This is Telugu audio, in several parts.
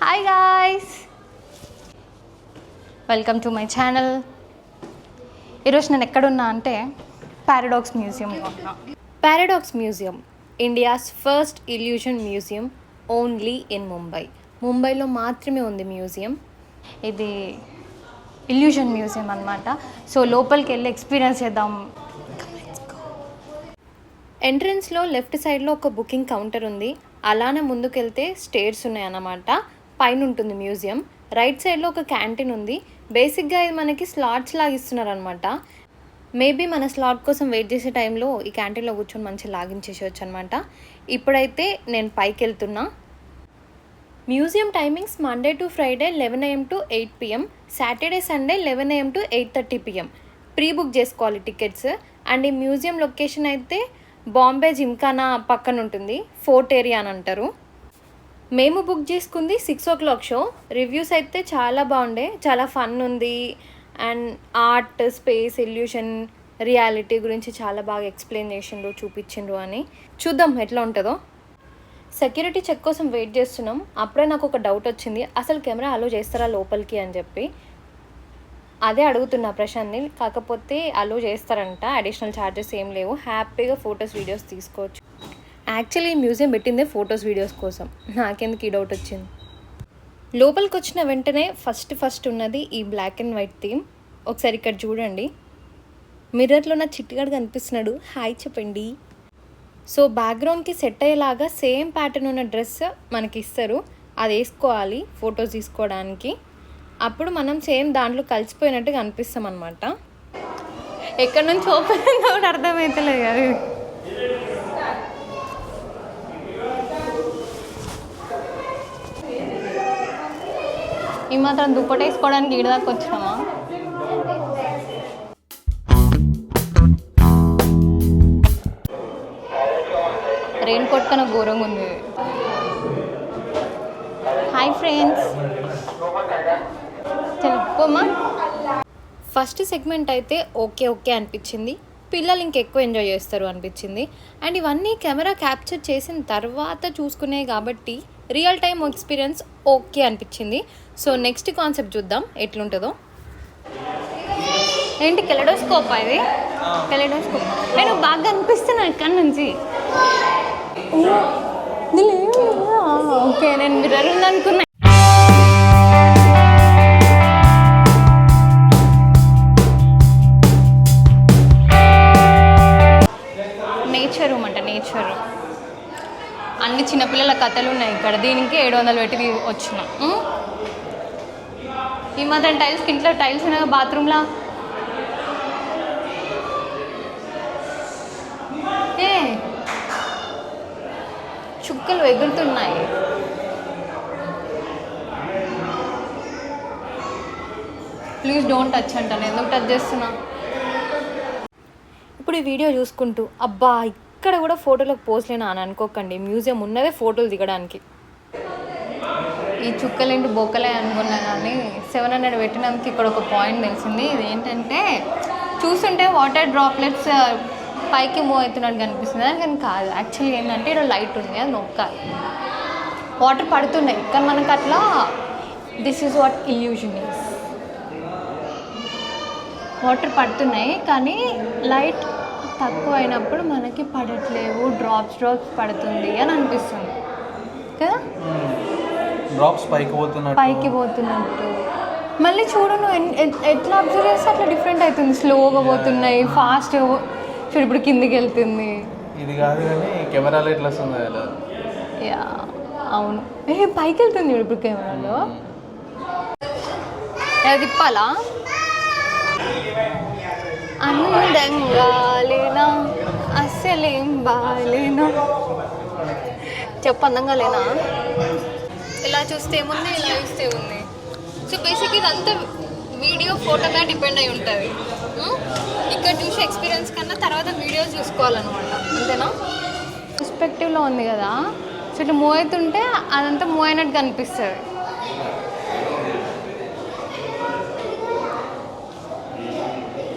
Hi guys, welcome to my channel. ఈరోజు నేను ఎక్కడున్నా అంటే పారాడాక్స్ మ్యూజియంలో ఉన్నా. Paradox museum India's first illusion museum only in ముంబైలో మాత్రమే ఉంది మ్యూజియం. ఇది ఇల్యూషన్ మ్యూజియం అన్నమాట. సో లోపలికి వెళ్ళి ఎక్స్పీరియన్స్ చేద్దాం. ఎంట్రన్స్లో లెఫ్ట్ సైడ్లో ఒక బుకింగ్ కౌంటర్ ఉంది. అలానే ముందుకెళ్తే స్టేర్స్ ఉన్నాయన్నమాట. పైన ఉంటుంది మ్యూజియం. రైట్ సైడ్లో ఒక క్యాంటీన్ ఉంది. బేసిక్గా ఇది మనకి స్లాట్స్ లాగా ఇస్తున్నారు అనమాట. మేబీ మన స్లాట్ కోసం వెయిట్ చేసే టైంలో ఈ క్యాంటీన్లో కూర్చొని మంచిగా లాగిన్ చేసేవచ్చు అనమాట. ఇప్పుడైతే నేను పైకి వెళ్తున్నా. Museum timings Monday to Friday 11 AM to 8 PM, Saturday Sunday 11 AM to 8:30 PM. Pre book చేసుకోవాలి టికెట్స్. అండ్ ఈ మ్యూజియం లొకేషన్ అయితే బాంబే జిమ్ఖానా పక్కన ఉంటుంది. ఫోర్ట్ ఏరియా అని అంటారు. మేము బుక్ చేసుకుంది 6 o'clock షో. రివ్యూస్ అయితే చాలా బాగుండే, చాలా ఫన్ ఉంది. And art, space, illusion, reality గురించి చాలా బాగా ఎక్స్ప్లెయిన్ చేసిండ్రు, చూపించిండ్రు అని. చూద్దాం ఎట్లా ఉంటుందో. సెక్యూరిటీ చెక్ కోసం వెయిట్ చేస్తున్నాం. అప్పుడే నాకు ఒక డౌట్ వచ్చింది, అసలు కెమెరా అలో చేస్తారా లోపలికి అని చెప్పి. అదే అడుగుతున్నా ప్రశాంత్ని. కాకపోతే అలో చేస్తారంట, అడిషనల్ ఛార్జెస్ ఏం లేవు. హ్యాపీగా ఫొటోస్, వీడియోస్ తీసుకోవచ్చు. యాక్చువల్లీ మ్యూజియం పెట్టిందే ఫొటోస్, వీడియోస్ కోసం. నాకెందుకు ఈ డౌట్ వచ్చింది. లోపలికి వచ్చిన వెంటనే ఫస్ట్ ఉన్నది ఈ బ్లాక్ అండ్ వైట్ థీమ్. ఒకసారి ఇక్కడ చూడండి, మిర్రర్లో నా చిట్టిగాడు కనిపిస్తున్నాడు. హాయ్ చెప్పండి. సో బ్యాక్గ్రౌండ్కి సెట్ అయ్యేలాగా సేమ్ ప్యాటర్న్ ఉన్న డ్రెస్ మనకి ఇస్తారు. అది వేసుకోవాలి ఫొటోస్ తీసుకోవడానికి. అప్పుడు మనం సేమ్ దాంట్లో కలిసిపోయినట్టుగా అనిపిస్తాం అన్నమాట. ఎక్కడి నుంచి ఓపెన్ అయిందో కూడా అర్థమవుతలేదు అది. ఈ మాత్రం దుప్పటి వేసుకోవడానికి ఈడ దాకా వచ్చినామా? రెయిన్ కోట్ కన్నా ఘోరంగా ఉంది. హాయ్ ఫ్రెండ్స్, చెప్పమ్మా. ఫస్ట్ సెగ్మెంట్ అయితే ఓకే అనిపించింది. పిల్లలు ఇంకెక్కువ ఎంజాయ్ చేస్తారు అనిపించింది. అండ్ ఇవన్నీ కెమెరా క్యాప్చర్ చేసిన తర్వాత చూసుకునే కాబట్టి రియల్ టైమ్ ఎక్స్పీరియన్స్ ఓకే అనిపించింది. సో నెక్స్ట్ కాన్సెప్ట్ చూద్దాం ఎట్లుంటుందో. ఏంటి కెలెడోస్కోప్? ఇది కెలెడోస్కోప్. నేను బాగా అనిపిస్తున్నా ఇక్కడ నుంచి. ఓకే, నేను మిర్రర్ ఉందనుకున్నా. నేచర్ రూమ్ అంట, నేచర్. అన్ని చిన్నపిల్లల కథలు ఉన్నాయి ఇక్కడ. దీనికి 700 పెట్టి వచ్చిన. ఈ మాత్రం టైల్స్కి ఇంట్లో టైల్స్ ఉన్నాయి బాత్రూమ్లా. ఏ చుక్కలు ఎగురుతున్నాయి. ప్లీజ్ డోంట్ టచ్ అంటాను. ఎందుకు టచ్ చేస్తున్నా? ఇప్పుడు ఈ వీడియో చూసుకుంటూ అబ్బా ఇక్కడ కూడా ఫోటోలకు పోస్లేనా అని అనుకోకండి. మ్యూజియం ఉన్నదే ఫోటోలు దిగడానికి. ఈ చుక్కలేంటి బొక్కలే అనుకున్నా కానీ 700 పెట్టినందుకు ఇక్కడ ఒక పాయింట్ తెలిసింది. ఇది ఏంటంటే చూస్తుంటే వాటర్ డ్రాప్లెట్స్ పైకి మూవ్ అవుతున్నట్టు కనిపిస్తుంది కానీ కాదు. యాక్చువల్లీ ఏంటంటే ఇక్కడ లైట్ ఉంది, అది నొక్కాలి. వాటర్ పడుతున్నాయి కానీ మనకు అట్లా this is what illusion is. Water పడుతున్నాయి కానీ లైట్ తక్కువ అయినప్పుడు మనకి పడట్లేవు, డ్రాప్స్ పడుతుంది అని అనిపిస్తుంది కదా. డ్రాప్స్ పైకి పోతున్నట్టు. మళ్ళీ చూడు, నువ్వు ఎట్లా అబ్జర్వ్ చేస్తే అట్లా డిఫరెంట్ అవుతుంది. స్లోగా పోతున్నాయి, ఫాస్ట్. చూడు ఇప్పుడు కిందికి వెళ్తుంది. ఇది కాదు కానీ కెమెరాలో ఎట్లా వస్తుంది కదా. యా అవును, పైకి వెళ్తుంది ఇప్పుడు కెమెరాలో. తిప్పాలా? అందంగా లేనా, అస్సలేం బాలేనా. చెప్పు, అందంగా లేనా? ఇలా చూస్తే ఏముంది, ఇలా చూస్తే ఉంది. సో బేసిక్ ఇదంతా వీడియో, ఫోటో మీద డిపెండ్ అయి ఉంటుంది. ఇక్కడ చూసే ఎక్స్పీరియన్స్ కన్నా తర్వాత వీడియోస్ చూసుకోవాలన్నమాట. అంతేనా? పర్స్పెక్టివ్లో ఉంది కదా. సో ఇట్లా మూవ్ అవుతుంటే అదంతా మూవ్ అయినట్టు కనిపిస్తుంది.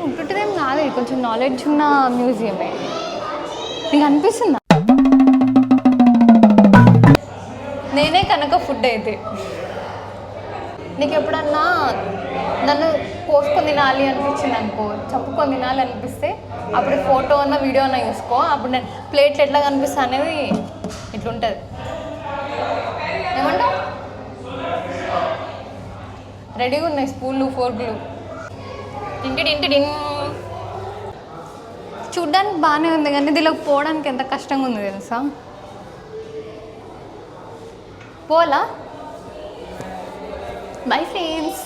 ఉంటుందేం కాదు, కొంచెం నాలెడ్జ్ ఉన్న మ్యూజియమే. నీకు అనిపిస్తుందా? నేనే కనుక ఫుడ్ అయితే నీకు ఎప్పుడన్నా నన్ను కోసుకొని తినాలి అనిపించింది అనుకో, చంపుకొని తినాలి అనిపిస్తే అప్పుడు ఫోటో అన్న వీడియో అన్న చూసుకో. అప్పుడు నేను ప్లేట్లు ఎట్లా కనిపిస్తా అనేది ఇట్లుంటుంది. ఏమంటావు? రెడీగా ఉన్నాయి స్పూన్లు ఫోర్కులు. ఇంటి చూడ్డానికి బాగానే ఉంది కానీ దీనికి పోవడానికి ఎంత కష్టంగా ఉంది తెలుసా. పోలా బై ఫ్రెండ్స్.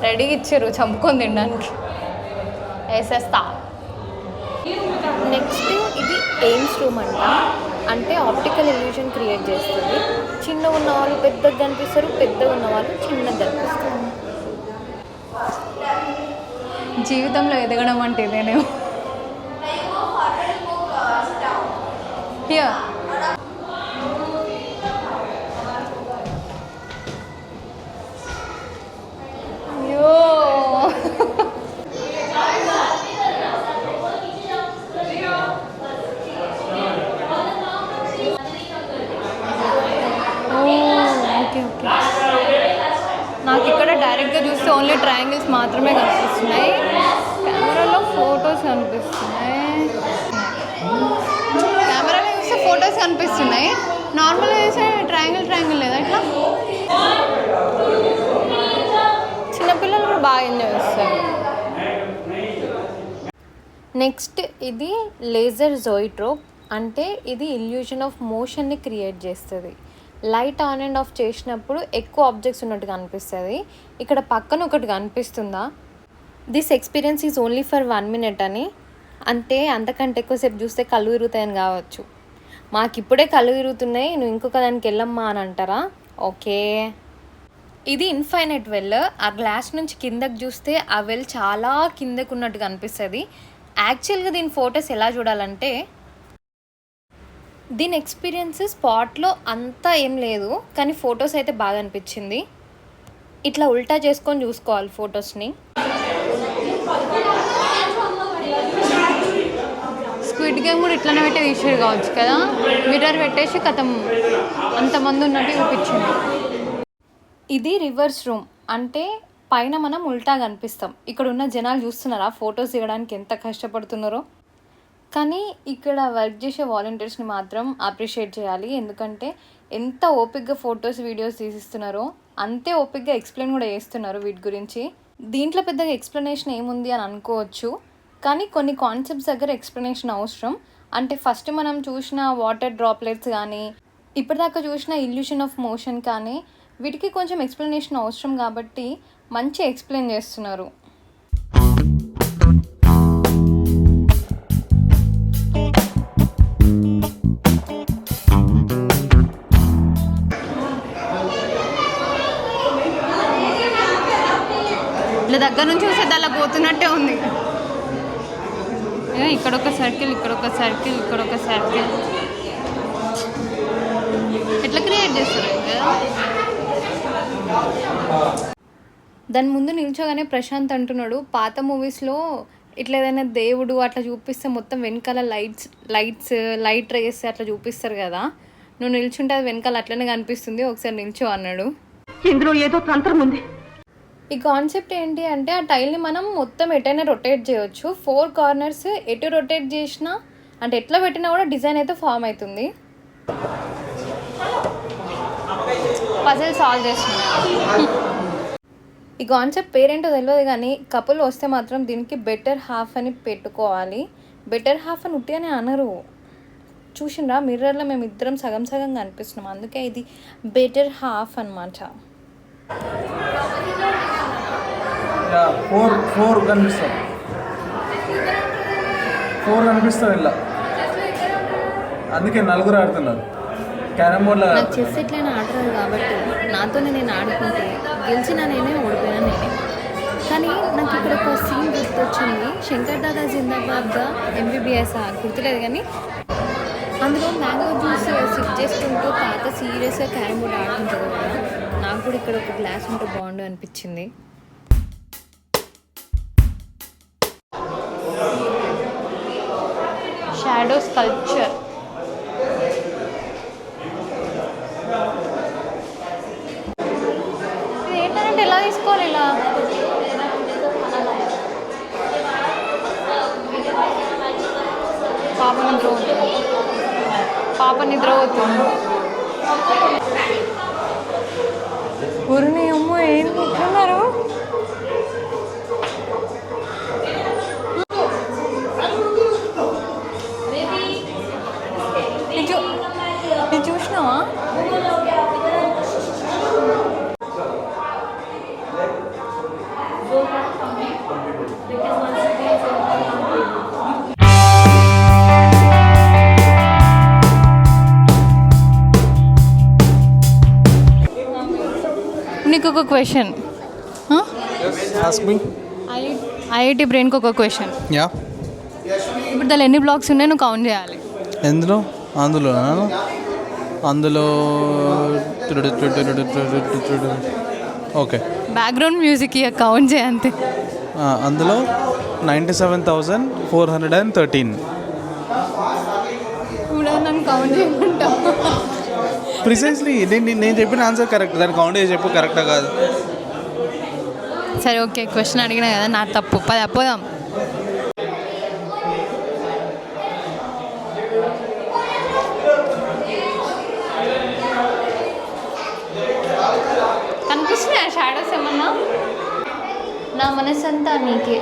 రెడీగా ఇచ్చారు చంపుకొని తినడానికి. వేసేస్తా. నెక్స్ట్ ఇది ఎయిమ్స్ రూమ్ అంట. అంటే ఆప్టికల్ ఇల్యూషన్ క్రియేట్ చేస్తుంది. చిన్నగా ఉన్న వాళ్ళు పెద్దగా కనిపిస్తారు, పెద్దగా ఉన్న వాళ్ళు చిన్నగా కనిపిస్తారు. జీవితంలో ఎదగడం అంటే ఇదేనేమో. అయ్యో ఓకే ఓకే. నాకు ఇక్కడ డైరెక్ట్గా చూస్తే ఓన్లీ ట్రయాంగిల్స్ మాత్రమే కనిపిస్తున్నాయి. కెమెరాలో ఫొటోస్ కనిపిస్తున్నాయి. కెమెరాలో చూస్తే ఫొటోస్ కనిపిస్తున్నాయి. నార్మల్గా చూస్తే ట్రయాంగిల్ లేదా ఇట్లా. చిన్నపిల్లలు కూడా బాగా ఎంజాయ్ చేస్తారు. నెక్స్ట్ ఇది లేజర్ జోయిట్రోప్. అంటే ఇది ఇల్యూషన్ ఆఫ్ మోషన్ని క్రియేట్ చేస్తుంది. లైట్ ఆన్ అండ్ ఆఫ్ చేసినప్పుడు ఎక్కువ ఆబ్జెక్ట్స్ ఉన్నట్టుగా అనిపిస్తుంది. ఇక్కడ పక్కన ఒకటి కనిపిస్తుందా? This experience is only for 1 minute అని. అంటే అంతకంటే ఎక్కువసేపు చూస్తే కళ్ళు తిరుగుతాయని కావచ్చు. మాకు ఇప్పుడే కళ్ళు తిరుగుతున్నాయి, నువ్వు ఇంకొక దానికి వెళ్ళమ్మా అని అంటారా? ఓకే. ఇది ఇన్ఫైనైట్ వెల్. ఆ గ్లాస్ నుంచి కిందకి చూస్తే ఆ వెల్ చాలా కిందకు ఉన్నట్టుగా అనిపిస్తుంది. యాక్చువల్గా దీని ఫొటోస్ ఎలా చూడాలంటే, దీని ఎక్స్పీరియన్స్ స్పాట్లో అంతా ఏం లేదు, కానీ ఫొటోస్ అయితే బాగా అనిపించింది. ఇట్లా ఉల్టా చేసుకొని చూసుకోవాలి ఫొటోస్ని. స్క్విడ్ గేమ్ కూడా ఇట్లనే పెట్టి తీసేది కావచ్చు కదా. మిర్రర్ పెట్టేసి కథం అంతమంది ఉన్నట్టు చూపించింది. ఇది రివర్స్ రూమ్. అంటే పైన మనం ఉల్టా కనిపిస్తాం. ఇక్కడ ఉన్న జనాలు చూస్తున్నారా ఫొటోస్ దిగడానికి ఎంత కష్టపడుతున్నారో. కానీ ఇక్కడ వర్క్ చేసే వాలంటీర్స్ని మాత్రం అప్రిషియేట్ చేయాలి. ఎందుకంటే ఎంత ఓపిక్గా ఫొటోస్ వీడియోస్ తీసిస్తున్నారో అంతే ఓపిక్గా ఎక్స్ప్లెయిన్ కూడా చేస్తున్నారు వీటి గురించి. దీంట్లో పెద్దగా ఎక్స్ప్లెనేషన్ ఏముంది అని అనుకోవచ్చు, కానీ కొన్ని కాన్సెప్ట్స్ దగ్గర ఎక్స్ప్లెనేషన్ అవసరం. అంటే ఫస్ట్ మనం చూసిన వాటర్ డ్రాప్లెట్స్ కానీ ఇప్పటిదాకా చూసిన ఇల్యూషన్ ఆఫ్ మోషన్ కానీ వీటికి కొంచెం ఎక్స్ప్లెనేషన్ అవసరం కాబట్టి మంచి ఎక్స్ప్లెయిన్ చేస్తున్నారు. ఇట్లా దగ్గర నుంచి చూసేది అలా పోతున్నట్టే ఉంది. ఇక్కడ ఒక సర్కిల్, ఇక్కడ ఒక సర్కిల్, ఇక్కడ ఒక సర్కిల్. ఎట్లా క్రియేట్ చేస్తారు కదా. దాని ముందు నిల్చోగానే ప్రశాంత్ అంటున్నాడు, పాత మూవీస్లో ఇట్లా ఏదైనా దేవుడు అట్లా చూపిస్తే మొత్తం వెనకాల లైట్ రేస్ అట్లా చూపిస్తారు కదా, నువ్వు నిల్చుంటే అది వెనకాల అట్లనే కనిపిస్తుంది, ఒకసారి నిల్చో అన్నాడు. ఇందులో ఏదో తంత్రం ఉంది. ఈ కాన్సెప్ట్ ఏంటి అంటే ఆ టైల్ని మనం మొత్తం ఎటైనా రొటేట్ చేయొచ్చు. 4 కార్నర్స్ ఎటు రొటేట్ చేసినా అంటే ఎట్లా పెట్టినా కూడా డిజైన్ అయితే ఫామ్ అవుతుంది. పజిల్ సాల్వ్ చేస్తున్నా. ఈ కాన్సెప్ట్ పేరేంటో తెలియదు కానీ కపుల్ వస్తే మాత్రం దీనికి బెటర్ హాఫ్ అని పెట్టుకోవాలి. బెటర్ హాఫ్ అని ఉట్టిగానే అనరు. చూసిండ్రా మిర్రర్లో మేము ఇద్దరం సగం సగం కనిపిస్తున్నాం, అందుకే ఇది బెటర్ హాఫ్ అనమాట. 4 కనిపిస్తాం, 4 కనిపిస్తాం ఇలా. అందుకే 4 ఆడుతున్నారు క్యారమ్ బోర్డ్లో. నాకు చెస్ ఎట్లయినా ఆడరాదు కాబట్టి నాతోనే నేను ఆడుకుంటే గెలిచినా నేనే, ఓడిపోయినా నేనే. కానీ నాకు ఇక్కడ ఒక సీన్ గుర్తొచ్చింది. శంకర్ దాదా జిందాబాద్గా MBBS గుర్తులేదు కానీ అందులో మ్యాంగో జ్యూస్ సిప్ చేసుకుంటూ పాత సీరియస్గా క్యారమ్ బోర్డ్ ఆడుకుంటుంది కదా. నాకు కూడా ఇక్కడ ఒక గ్లాస్ ఉంటే బాగుండు అనిపించింది. Shadow sculpture. పాప నిద్రపోతుంది. ఊరిని అమ్మో ఏం కూర్చున్నారు. ఇది చూసినావా? నీకు ఒక క్వశ్చన్. Ask me. ఐఐటి బ్రెయిన్కి ఒక క్వశ్చన్. యా. ఇప్పుడు దాని ఎన్ని బ్లాక్స్ ఉన్నాయి నువ్వు కౌంట్ చేయాలి. ఎందులో? అందులో ఓకే. బ్యాక్గ్రౌండ్ మ్యూజిక్ ఇక కౌంట్ చేయ అంతే. అందులో 97,413. ఇప్పుడు నన్ను కౌంట్ చేయమంటావు. ప్రిసైజ్లీ నేను చెప్పిన ఆన్సర్ కరెక్ట్. దాన్ని కౌంట్ చేసి చెప్పు, కరెక్టా కాదు. సరే ఓకే, క్వశ్చన్ అడిగినా కదా నా తప్పు. పోదాం. కనిపిస్తున్నాయా షాడోస్ ఏమన్నా? నా మనసంతా నీకే.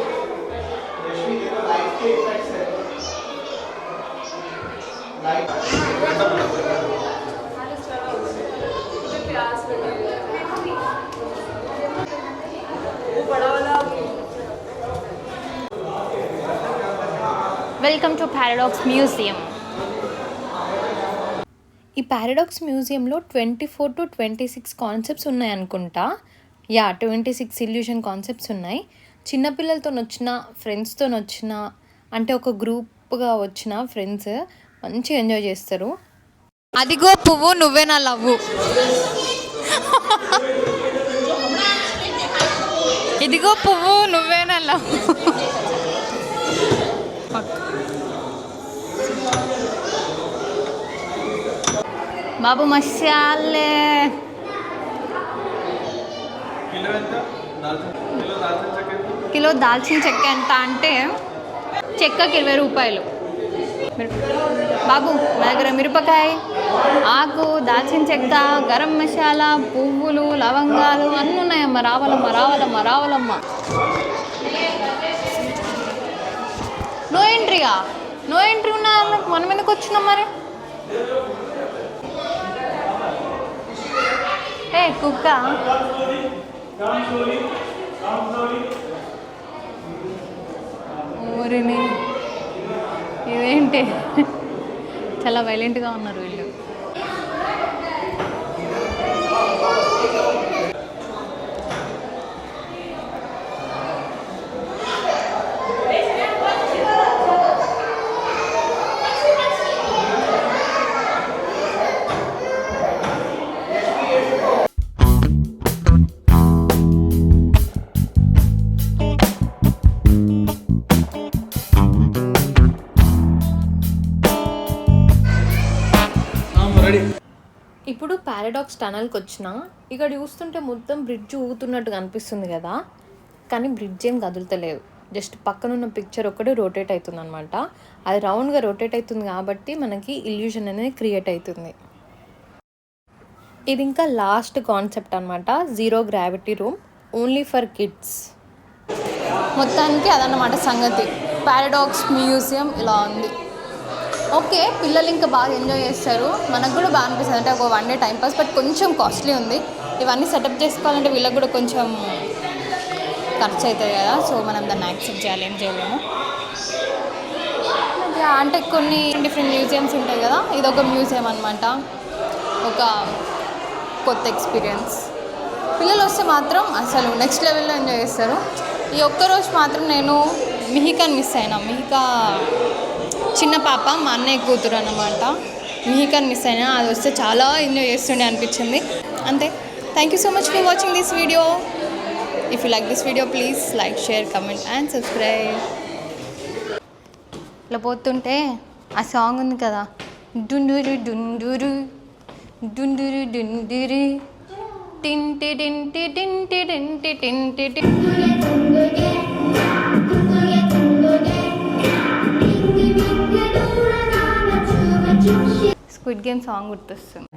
Welcome to paradox museum. ఈ పారాడాక్స్ మ్యూజియంలో 24 to 26 కాన్సెప్ట్స్ ఉన్నాయనుకుంటా. 26 ఇల్యూషన్ కాన్సెప్ట్స్ ఉన్నాయి. చిన్నపిల్లలతో వచ్చిన, ఫ్రెండ్స్తో వచ్చిన, అంటే ఒక గ్రూప్గా వచ్చిన ఫ్రెండ్స్ మంచిగా ఎంజాయ్ చేస్తారు. అదిగో పువ్వు నువ్వే నా లవ్వు. ఇదిగో పువ్వు నువ్వే నా లవ్వు. బాబు మసాలే. కిలో దాల్చిన చెక్క ఎంత అంటే చెక్కకి 20 రూపాయలు. బాబు మా దగ్గర మిరపకాయ, ఆకు, దాల్చిన చెక్క, గరం మసాలా, పువ్వులు, లవంగాలు అన్నీ ఉన్నాయమ్మ. రావాలమ్మ. నో ఎంట్రీగా? నో ఎంట్రీ ఉన్నా మనం ఎందుకు వచ్చినాం మరి? ఏ కుక్క ఊరిని ఇదేంటి చాలా వైలెంట్గా ఉన్నారు వీళ్ళు. ఇప్పుడు పారాడాక్స్ టనల్కి వచ్చిన, ఇక్కడ చూస్తుంటే మొత్తం బ్రిడ్జ్ ఊగుతున్నట్టుగా అనిపిస్తుంది కదా, కానీ బ్రిడ్జ్ ఏం కదులుతలేదు. జస్ట్ పక్కనున్న పిక్చర్ ఒకటి రొటేట్ అవుతుంది అనమాట. అది రౌండ్గా రొటేట్ అవుతుంది కాబట్టి మనకి ఇల్యూషన్ అనేది క్రియేట్ అవుతుంది. ఇది ఇంకా లాస్ట్ కాన్సెప్ట్ అనమాట, zero gravity room, only for kids. మొత్తానికి అదన్నమాట సంగతి. పారాడాక్స్ మ్యూజియం ఇలా ఉంది. ఓకే, పిల్లలు ఇంకా బాగా ఎంజాయ్ చేస్తారు, మనకు కూడా బాగా అనిపిస్తుంది. అంటే ఒక 1 డే టైంపాస్, బట్ కొంచెం కాస్ట్లీ ఉంది. ఇవన్నీ సెటప్ చేసుకోవాలంటే వీళ్ళకి కూడా కొంచెం ఖర్చు అవుతుంది కదా, సో మనం దాన్ని యాక్సెప్ట్ చేయాలి, ఏం చేయలేము. అంటే కొన్ని డిఫరెంట్ మ్యూజియంస్ ఉంటాయి కదా, ఇది ఒక మ్యూజియం అనమాట, ఒక కొత్త ఎక్స్పీరియన్స్. పిల్లలు వస్తే మాత్రం అసలు నెక్స్ట్ లెవెల్లో ఎంజాయ్ చేస్తారు. ఈ ఒక్కరోజు మాత్రం నేను మిహికాని మిస్ అయినా. మిహికా చిన్న పాప, మా అన్నయ్య కూతురు అన్నమాట. మిహికాని మిస్ అయినా, అది వస్తే చాలా ఎంజాయ్ చేస్తుండే అనిపించింది. అంతే. Thank you so much for watching this video. If you like this video please like, share, comment and subscribe. ఇలా పోతుంటే ఆ సాంగ్ ఉంది కదా, డుండూరు డుండూరు డుండూరు డుండూరు టింటి టింటి టింటి టింటి టింటి టి. స్క్విడ్ గేమ్ సాంగ్ గుర్తొస్తుంది.